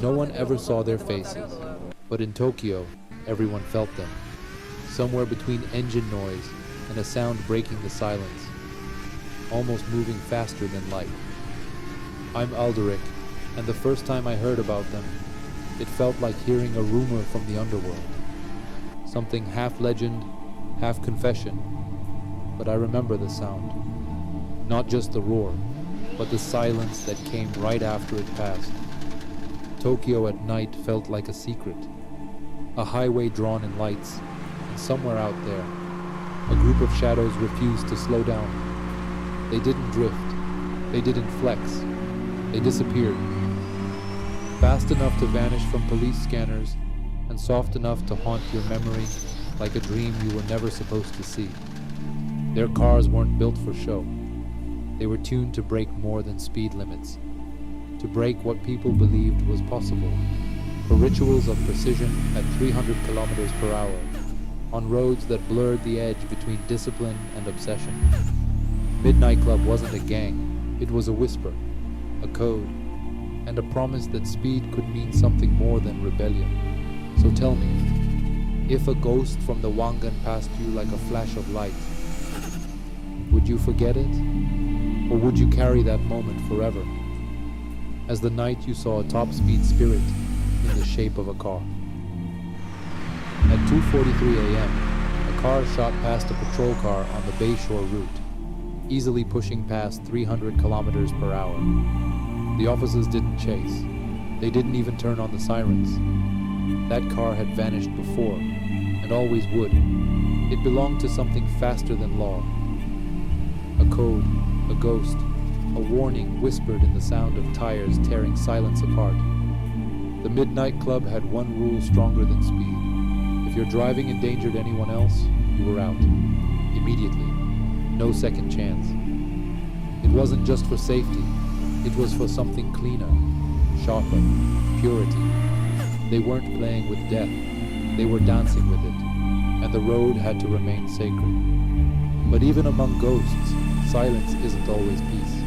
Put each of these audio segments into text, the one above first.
No one ever saw their faces, but in Tokyo, everyone felt them. Somewhere between engine noise and a sound breaking the silence, almost moving faster than light. I'm Alderic, and the first time I heard about them, it felt like hearing a rumor from the underworld. Something half legend, half confession. But I remember the sound. Not just the roar, but the silence that came right after it passed. Tokyo at night felt like a secret. A highway drawn in lights, and somewhere out there, a group of shadows refused to slow down. They didn't drift. They didn't flex. They disappeared. Fast enough to vanish from police scanners, and soft enough to haunt your memory like a dream you were never supposed to see. Their cars weren't built for show. They were tuned to break more than speed limits, to break what people believed was possible, for rituals of precision at 300 kilometers per hour, on roads that blurred the edge between discipline and obsession. Midnight Club wasn't a gang, it was a whisper, a code, and a promise that speed could mean something more than rebellion. So tell me, if a ghost from the Wangan passed you like a flash of light, would you forget it? Or would you carry that moment forever? As the night you saw a top-speed spirit in the shape of a car. At 2:43 a.m., a car shot past a patrol car on the Bayshore route, easily pushing past 300 kilometers per hour. The officers didn't chase. They didn't even turn on the sirens. That car had vanished before, and always would. It belonged to something faster than law. A code, a ghost, a warning whispered in the sound of tires tearing silence apart. The Midnight Club had one rule stronger than speed. If your driving endangered anyone else, you were out. Immediately. No second chance. It wasn't just for safety. It was for something cleaner, sharper, purity. They weren't playing with death. They were dancing with it. And the road had to remain sacred. But even among ghosts, silence isn't always peace.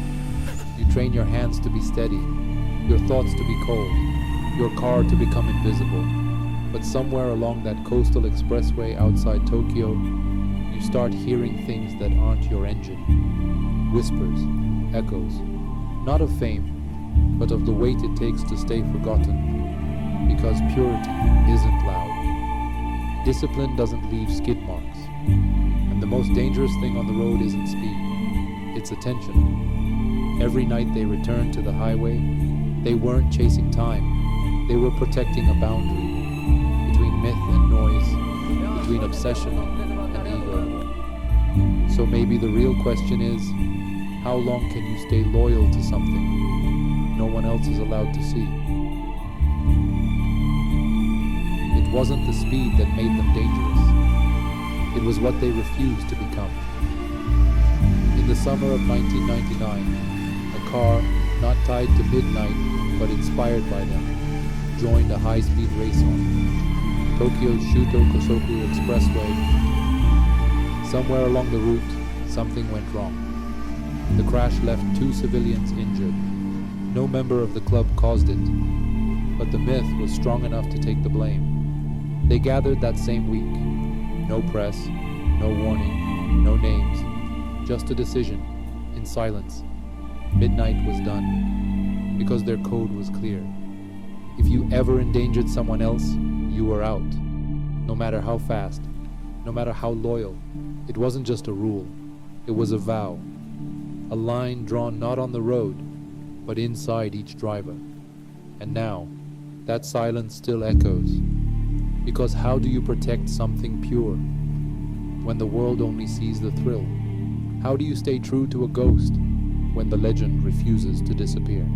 You train your hands to be steady, your thoughts to be cold, your car to become invisible. But somewhere along that coastal expressway outside Tokyo, you start hearing things that aren't your engine. Whispers, echoes, not of fame, but of the weight it takes to stay forgotten. Because purity isn't loud. Discipline doesn't leave skid marks. And the most dangerous thing on the road isn't speed, it's attention. Every night they returned to the highway, they weren't chasing time, they were protecting a boundary between myth and noise, between obsession and ego. So maybe the real question is, how long can you stay loyal to something no one else is allowed to see? It wasn't the speed that made them dangerous. It was what they refused to become. In the summer of 1999, a car, not tied to midnight, but inspired by them, joined a high-speed race on Tokyo's Shuto-Kosoku Expressway. Somewhere along the route, something went wrong. The crash left 2 civilians injured. No member of the club caused it, but the myth was strong enough to take the blame. They gathered that same week. No press, no warning, no names, just a decision, in silence. Midnight was done, because their code was clear. If you ever endangered someone else, you were out. No matter how fast, no matter how loyal. It wasn't just a rule, it was a vow. A line drawn not on the road, but inside each driver. And now, that silence still echoes. Because how do you protect something pure when the world only sees the thrill? How do you stay true to a ghost when the legend refuses to disappear?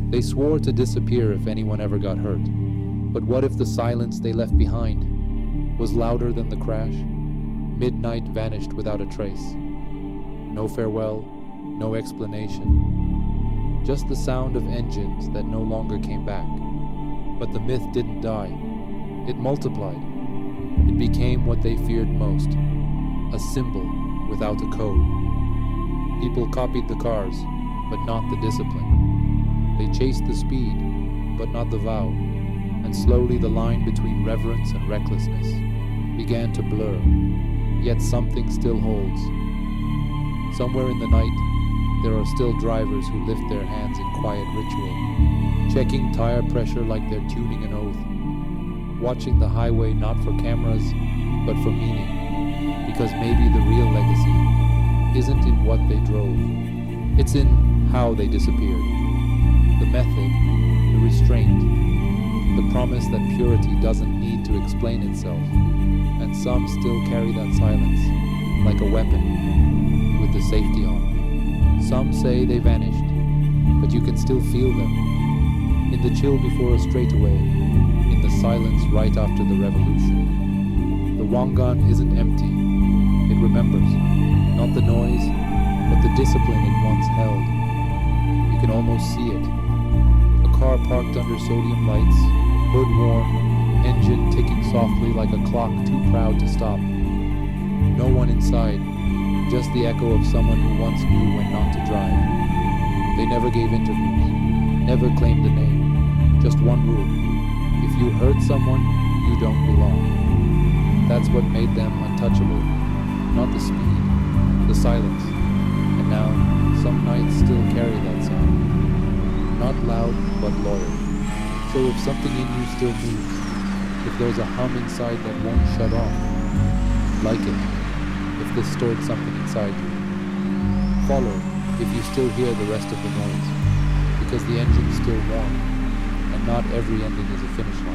They swore to disappear if anyone ever got hurt. But what if the silence they left behind was louder than the crash? Midnight vanished without a trace. No farewell, no explanation. Just the sound of engines that no longer came back. But the myth didn't die. It multiplied. It became what they feared most. A symbol without a code. People copied the cars, but not the discipline. They chased the speed, but not the vow, and slowly the line between reverence and recklessness began to blur, yet something still holds. Somewhere in the night, there are still drivers who lift their hands in quiet ritual, checking tire pressure like they're tuning an oath, watching the highway not for cameras, but for meaning, because maybe the real legacy isn't in what they drove, it's in how they disappeared. The method, the restraint, the promise that purity doesn't need to explain itself, and some still carry that silence, like a weapon, with the safety on. Some say they vanished, but you can still feel them, in the chill before a straightaway, in the silence right after the revolution. The Wangan isn't empty, it remembers, not the noise, but the discipline it once held. You can almost see it. A car parked under sodium lights, hood warm, engine ticking softly like a clock too proud to stop. No one inside, just the echo of someone who once knew when not to drive. They never gave interviews, never claimed a name, just one rule. If you hurt someone, you don't belong. That's what made them untouchable, not the speed, the silence. And now, some nights still carry that sound. Not loud, but loyal. So if something in you still moves, if there's a hum inside that won't shut off, like it, if this stirred something inside you. Follow if you still hear the rest of the noise, because the engine's still warm, and not every ending is a finish line.